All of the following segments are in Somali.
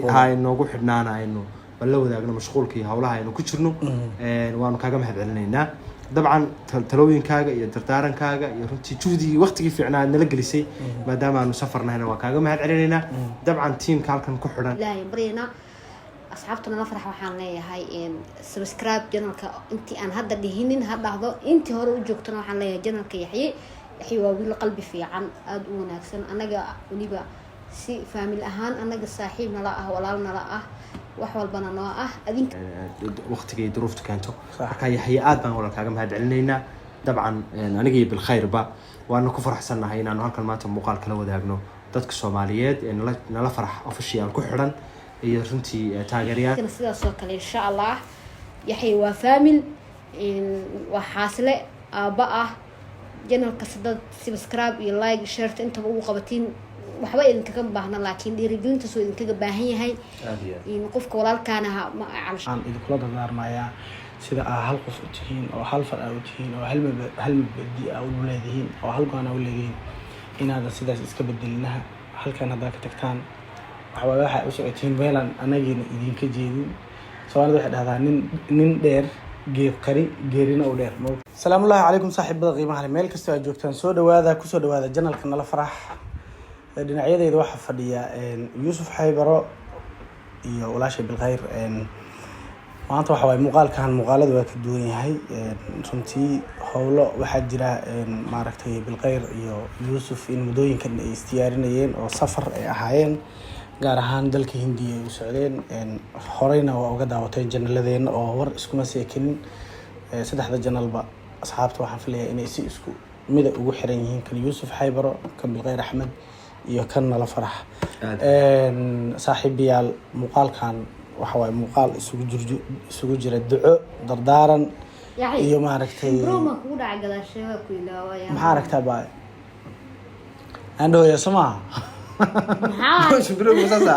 هاي noogu xidhnaana aynu bal la wadaagno mashquulkii hawlaha aynu ku jirno waanu kaaga mahadcelinaynaa dabcan talooyinkaaga iyo dardaarankaaga iyo runtii juhdigii waqtigii fiicnaa nala gelisay maadaama aanu safarnahayna waa kaaga mahadcelinaynaa dabcan tiimka halkan ku xidhan ilaahay baryana asxaabtana la farax waxaan leeyahay subscribe channelka intii aan hadda dhihinin ha dhahdo intii hore u joogtana waxaan leeyahay channelka yaxye waa wiil qalbi fiican aad u wanaagsan anaga waliba si family ahaan anaga saaxiib nala ah walaal nala ah wax walbana noo ah adinka waqtigii duruufta keento marka yaxye aad baan walaal kaaga mahadcelinaynaa dabcan aniga iyo bilkhayrba waana ku faraxsanahay inaanu halkan maanta muuqaal kala wadaagno dadka Soomaaliyeed ee nala farax official ku xidhan iyo runtii taageerayaal sidaas oo kale insha Allah yaxye waa family waa xaasle aaba ah channelka sidoo subscribe iyo like share inta ugu qabatiin waxba idinkaga baahna laakiin dhiirigelinta soo idinkaga baahan yahay in qofka walaalkaana ma aan idinkula dardaarmayaa sida hal qof u tihiin oo hal far u tihiin oo hal mabadi u leedihiin oo hal go'aan u leedihiin inaad sidaas iska bedelinaha halkan hadaa ka tagtaan waxa u socotiin meelan anagiina idinka jeedin Soomaalida waxay dhahdaan nin dheer geed qari geerina u dheer Assalaamu alaykum saaxiibada qiimaha leh meel kasta aad joogtaan soo dhawaada ku soo dhawaada channelka nala farax dhinacyadayda waxa fadhiya Yuusuf Haybaro iyo walaashay Bilkhayr maanta waxa way muuqaaladu waa ka duwan yahay runtii howlo waxa jira maaragtay Bilkhayr iyo Yuusuf in mudooyinkan ay istiyaarinayeen oo safar ay ahaayeen gaar ahaan dalka Hindiya ay u socdeen horeyna waa uga daawatay jannaladeen oo war iskuma seekin saddexda jannalba asxaabta waxaan filayaa inay si isku mid ugu xiran yihiin kan Yuusuf Haybaro kan Bilkhayr Axmed iyo kan nala farax saaxiibayaal muuqaalkan waxa way muuqaal isugu jira duco dardaaran iyo maaragtay broma ku dhaca gadaasheeda ku ilaawaya ma aragtaa baa andooya sama shimbiro masasa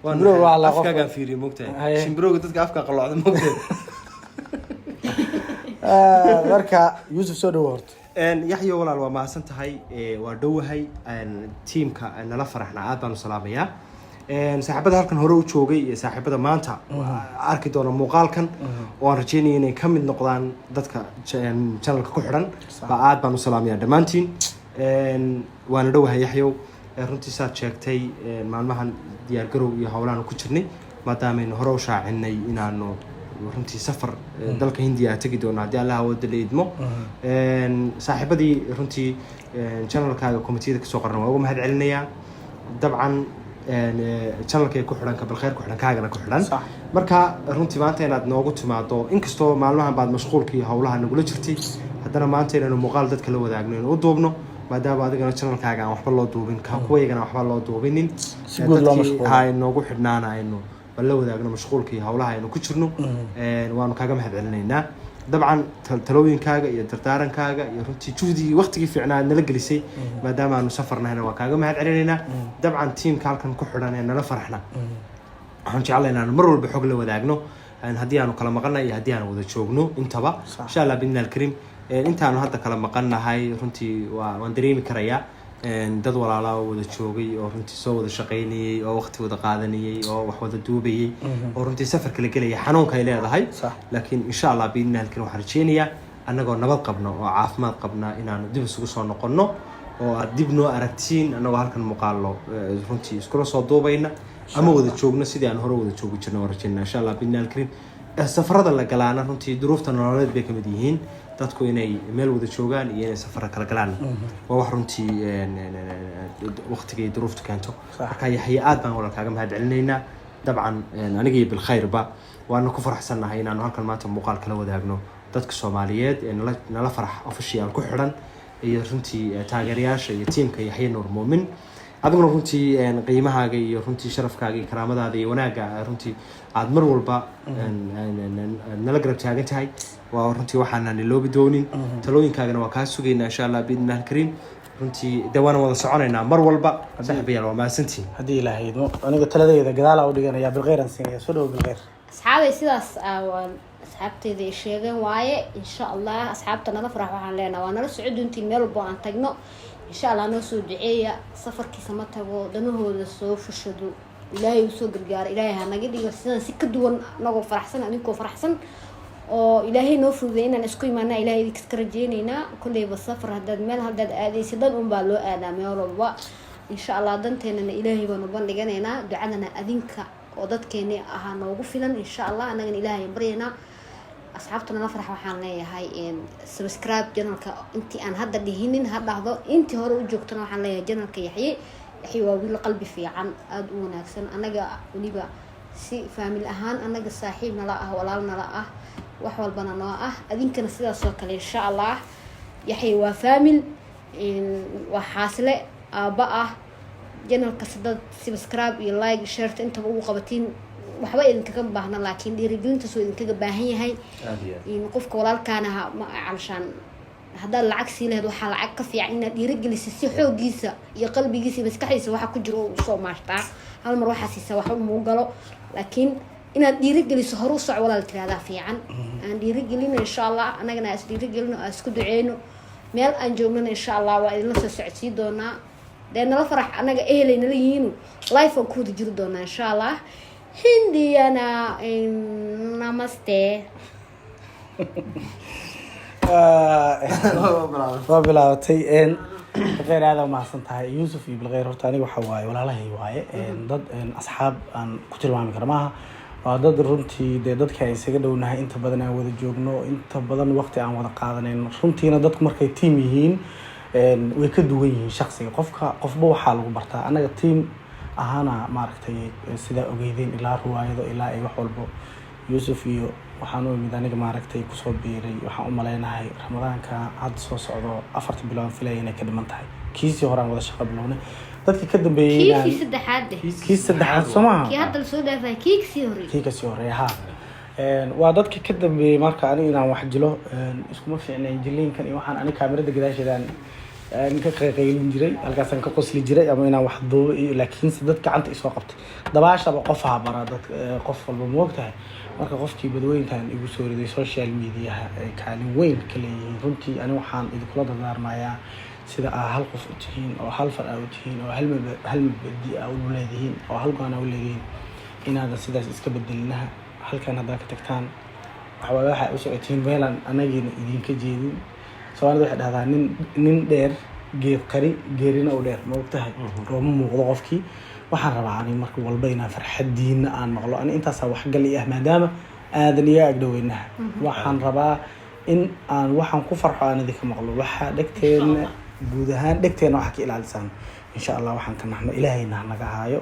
shimbiro waa la afkaaga fiiriyo moogtahay shimbirooga dadka afka qalloocda moogtahay marka Yuusuf soo dhawo horta yaxye walaal waa mahadsan tahay waa dhowahay teamka nala faraxna aad baan u salaamayaa saaxiibada halkan hore u joogay iyo saaxiibada maanta arki doona muuqaalkan oo aan rajeynayo inay ka mid noqdaan dadka channelka ku xidhan aad baan u salaamayaa dhammaantiin waana dhowahay yaxyow runtii saad sheegtay maalmahan diyaar garow iyo howlaan ku jirnay maadaama aynu hore u shaacinay inaanu runtii safar dalka Hindiya tagi doona hadii Allah wada leedmo saaxiibadii runtii channelkaaga committee ka soo qornaa waa ugu mahadcelinayaa dabcan channelka ku xidhan ka Bilkhayr ku xidhan kaagana ku xidhan marka runtii maanta inaad noogu timaado inkastoo maalmahan baad mashquulkii hawlaha nagula jirtay haddana maanta inaynu muuqaal dadka la wadaagno inuu u duubno maadaama adigana channelkaaga aan waxba loo duubin ka kuwaygana waxba loo duubinin si guud loo mashquul hay noogu xidhnaana aynu bal la wadaagno mashquulkii hawlaha aynu ku jirno waanu kaaga mahadcelinaynaa dabcan talooyinkaaga iyo dardaarankaaga iyo runtii juhdigii waqtigii fiicnaa nala gelisay maadaama aanu safarnahayna waa kaaga mahadcelinaynaa dabcan tiimka halkan ku xidhan ee nala faraxna waxaan jeclahay inaan mar walba xog la wadaagno haddii aanu kala maqannahay iyo haddii aan wada joogno intaba insha Allah bidna alkarim intaanu hadda kala maqannahay runtii waan dareemi karayaa dad walaala wada joogay oo runtii soo wada shaqeynayay oo waqti wada qaadanayay oo wax wada duubayay oo runtii safar kala galaya xanuunka ay leedahay laakiin insha Allah bidna alkarim waxaan rajeynayaa annagoo nabad qabno oo caafimaad qabna inaanu dib isugu soo noqono oo aad dib noo aragtiin annagoo halkan muuqaalo runtii iskula soo duubayna ama wada joogno sidii aan hore wada joogi jirnay oo rajeynaa insha Allah bidna alkarim safarada la galaana runtii duruufta nololeed bay kamid yihiin dadku inay meel wada joogaan iyo inay safar kala galaan waa wax runtii waqtigii duruufta keento marka yaxye aad baan walaal kaaga mahadcelinaynaa dabcan aniga iyo Bilkhayrba waana ku faraxsanahay inaanu halkan maanta muuqaal kala wadaagno dadka Soomaaliyeed ee nala farax official ku xidhan iyo runtii taageerayaasha iyo teamka Yaxye Nuur Muumin adiguna runtii qiimahaaga iyo runtii sharafkaaga iyo karaamadaada iyo wanaaga runtii aad mar walba nala garab taagan tahay waa runtii waxaan iloobi doonin talooyinkaagana waa kaa sugaynaa insha Allah bidna alkarim runtii dawaan wada soconaynaa mar walba saaxiibayaal waa maasantiin hadii ilaahay aniga taladayda gadaal u dhiganaya Bilkhayr aan siinaya soo dhaw Bilkhayr asxaabay sidaas asxaabteeda sheegeen waaye insha Allah asxaabta nala farax waxaan leenahay waa nala socoduntii meel walba aan tagno insha Allah noo soo duceeya safarkiisa ma tago danahooda soo fushado ilaahay u soo gargaaro ilaahay ha naga dhigo sidaan si ka duwan anagoo faraxsan adinkoo faraxsan oo ilaahay noo fududay inaan isku imaana ilaahay idinka rajeynaynaa kulleyba safar haddaad meel haddaad aadaysid dan unbaa loo aadaa meel walba insha allah danteenana ilaahay baanu bandhiganaynaa ducadana adinka oo dadkeeni ahaa noogu filan insha allah annagana ilaahay baryaynaa asxaabtana la farax waxaan leeyahay subscribe channelka intii aan hadda dhihinin ha dhahdo intii hore u joogtana waxaan leeyahay channelka yaxye waa wiil qalbi fiican aada u wanaagsan anaga weliba si faamil ahaan anaga saaxiib nala ah walaal nala ah wax walbana noo ah adinkana sidaas oo kale insha allah yaxye waa faamil waa xaasle aabba ah channelka sidad subscribe iyo like share intaba ugu qabatiin waxba idinkaga baahna laakiin dhiirigelintaas oo idinkaga baahan yahay in qofka walaalkaana ma calshaan haddaad lacag sii lahayd waxaa lacag ka fiican inaad dhiirigelisid si xoogiisa iyo qalbigiisa iyo maskaxdiisa waxa ku jiro u soo maashtaa hal mar waxaa siisa wax muu galo laakiin inaad dhiirigeliso horu soc walaal tiraahdaa fiican aan dhiirigelino insha allah annagana is dhiirigelino aan isku duceyno meel aan joognana insha allah waa idinla soo socodsii doonaa dee nala farax annaga ehelay nala yihiinu life aan ku wada jiri doonaa insha allah hindiyana namaste waa bilaabatay bilkheyr aada umahadsan tahay yuusuf iyo bilkheyr horta aniga waxa waaye walaalahay waaye dad asxaab aan ku tilmaami kara maaha waa dad runtii dee dadka ay isaga dhownahay inta badan aan wada joogno inta badan waqti aan wada qaadanayn runtiina dadku markay tiam yihiin way ka duwan yihiin shaqsiga qofba waxaa lagu bartaa anaga tiam ahaana maaragtay sidaa ogeydeen ilaa riwaayado ilaa ay wax walbo yuusuf iyo waxaan u imid aniga maaragtay kusoo biiray waxaan u maleynahay ramadaanka hadda soo socdo 4 bilood filaya inay ka dhiman tahay kiisii horaan wada shaqo bilownay dadka ka dambeeyay kiisii saddexaad Soomaa kii hadda soo dhaafay kii kasii horeeyay ha waa dadka ka dambeeyay marka aniga inaan wax jilo iskuma fiicnay jilinkan iyo waxaan aniga kaamirada gadaasheedaan ka qeylin jiray halkaasaan ka qosli jiray ama inaan wax duubo laakiin si dad gacanta isoo qabtay dabaashaba qofaha bara dad qof walba moogtahay marka qofkii badweyntan igu soo riday social media kaalin weyn ka leeyihiin runtii aniga waxaan idinkula dardaarmayaa sida hal qof u tihiin oo hal far u tihiin oo hal mabadi u leedihiin oo hal go'aan u leedihiin inaad sidaas iska bedelinaha halkan hadda ka tagtaan waxa u socotiin meelan anagiina idinka jeedin Soomaalida waxay dhahdaa nin dheer geed qari geerina u dheer ma ogtahay oo ma muuqdo qofkii waxaan rabaa ani marka walba inaan farxadiina aan maqlo ani intaas wax gal ah maadaama aadan iyo agdhaweynaha waxaan rabaa in aan waxaan ku farxo aan idinka maqlo waxa dhagteena guud ahaan dhagteena waxa ka ilaalisan insha Allah waxaan ka naxno ilaahayna naga haayo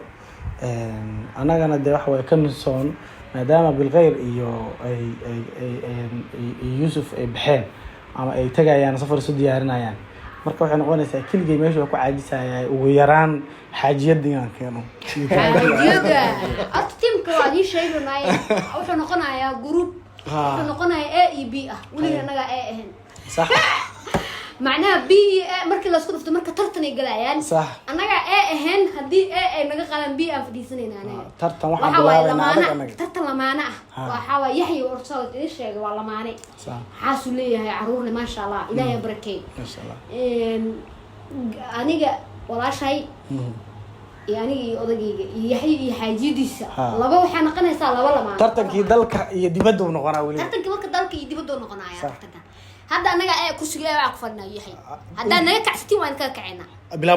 anagana de wax way ka misoon maadaama bilkheyr iyo ay Yuusuf ay baxeen ama ay tagayaan safar soo diyaarinayaan marka waxay noqonaysaa kiligay meesha ku caajisayay ugu yaraan xaajiyadii keeno xaajiyaga artimka waa ii sheegnay wuxuu noqonayaa group wuxuu noqonayaa A iyo B ah waliga anaga A ahayn صح معناها B markii la isku dhufto marka tartan ay galayaan anaga A ahayn hadii A ay naga qalan B aan fadhiisanayna anaga tartan waxa bilaabay tartan lamaana waxa waa yaxyi orso ii sheegay waa lamaane صح xaasu leeyahay caruurna ma sha Allah ilaahay barakay ma sha Allah aniga walaashay يعني odagayga yaxyi iyo xaajiyadiisa laba waxa noqonaysa laba lamaan tartankii dalka iyo dibadda uu noqonaa wali tartankii marka dalka iyo dibadda uu noqonaya tartanka hadda anaga ay kursiga ay ku fadhnaa yaxyi hadda naga kacsitiin waan ka kacayna bila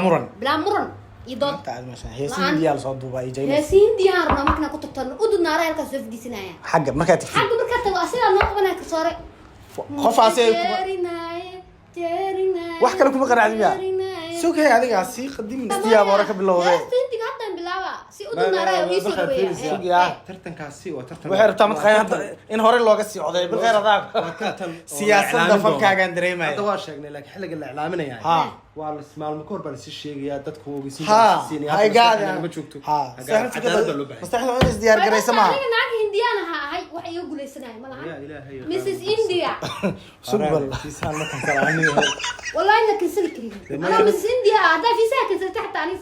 muran idood taad ma sha heesiin diyaal soo duubay jayna heesiin diyaar markana ku tagtano udnaara halka soo fidisnaya xagga marka tago asila noo qabanay ka sore qofaasay wax kale kuma qaraacdiya سوكي هذيك عسي قديم استياب وراك باللوضة. أنت قاعدة باللوضة. سي أدنى رأي ويسي روية. سوكي ترتن كاسي وترتن. وحير تامت خيال إن هوري اللوجة سي عضي بالغير ذاك. سياسة دفن كاجن دريمة. هذا واشقنا لك حلق الإعلامنا يعني. ها. والسماع المكور بس الشيء يا تدخل ويسي. ها. هاي قاعد. ها. مستحيل أقول إزديار قري سماع. أنا نعك هنديانا هاي وحي يقول السنة ملها. يا إلهي. مسز إنديا. سبل. والله إنك سلكري. أنا مسز إنديا هذا في ساكن تحت عليه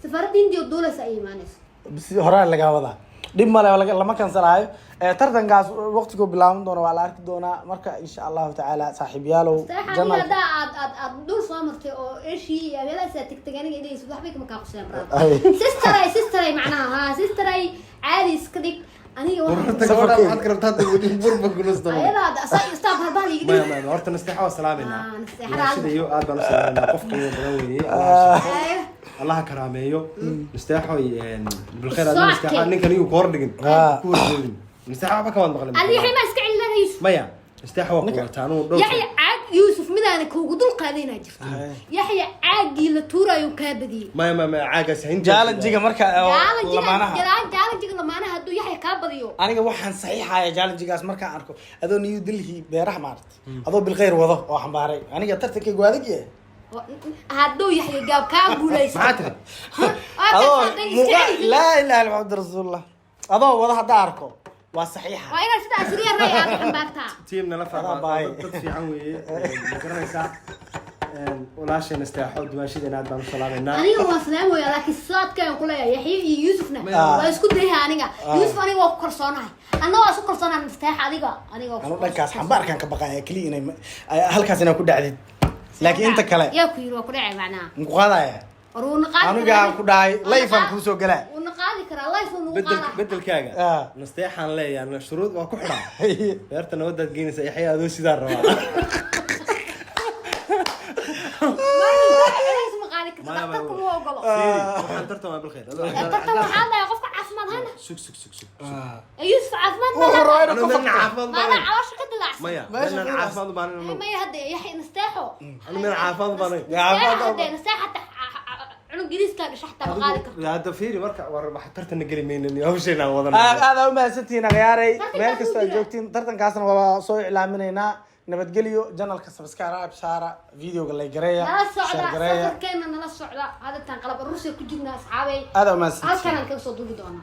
سفارة إنديا الدولة سأيمانس بس هراء اللي قاوضة دم لما كان سرايو تردن قاس وقتكم بلام دونا وعلى أرك دونا مركا إن شاء الله تعالى صاحب يالو جمال هذا دور صامرتي أو إيش هي يعني لا ستكتجاني إيدي سبح بيك مكاقسين سيستراي معناها سيستراي عادي سكديك أنا ما كرمت هذا بربك ونص دم أيوة هذا استاب هربالي ما ورت نستحى وسلامنا نستحى شيء يو آد بنسلامنا قفك بنوي الله كراميو نستحى بالخير هذا نستحى إنك نيو كوردين كوردين نستحى بكمان بقول اللي حين ما اسكع لنا يوسف مايا نستحى وقتانو يحيى عاد يوسف مدانا كوغدول قادينا جفت يحيى عاقي لتورا يكابدي ما عاقة سهين جالن جيجا مركا جالن جيجا لمانا هدو يحيى كابديو أنا وحن صحيح يا جالن جيجاس مركا أركو هذا نيو دلهي بيرح مارت هذا بالغير وضع وحنباري أنا قلت كي قوادك هدو يحيى جاب كابوليس معاتها لا إله إلا محمد رسول الله هذا وضع هذا أركو وصحيحة وأنا سيدا أسرية الرأي أنا حنبارتها تيمنا لفا تدفي عنوي مكرنيسا ولا شيء نستحى دماشي دينا عدنا السلامنا أنا هو سلام ويا لكن الصوت كان يقول يحيى يوسفنا ويسكت ليها أنا يوسف أنا وكر صناعي أنا وأسكر صناعي نستحى أنا وكر كاس حنبار كان كبقى كلينا هل كاس أنا كود عدد لكن أنت كلا يا كيلو وكرعي معناه مقاضي أنا قاعد كوداي لا يفهم كوسو قلا ونقاضي كرا الله يفهم بدل كاجا نستحى لي يعني الشروط وكحرة يارتنا ودت جيني سيحيى هذا سيدار روا ما تركم هو غلط سيدي ترتم بالخير ترتم حالنا يا قفك عثمان هنا سك يوسف عثمان أنا عافض ما أنا عواش قد الأحسن مايا أنا عافض باني ما يهدي يحيى نستاحو أنا من عافض باني نستاح حتى عنو جليس كان شحتة بغالك لا دفيري مركع ورا حترت النقلي مني أول شيء نعوضنا هذا ما ستين غياري مالك استجوبتين ترتن كاسنا ولا صوي إعلامنا نبتقليو جنال كسبسكرايب سارة فيديو قال لي قرية سفر كينا نلا الصعدة هذا تنقلب الروسيا كجنا أصحابي هذا ما ستين هذا كان الكل صدوق دونا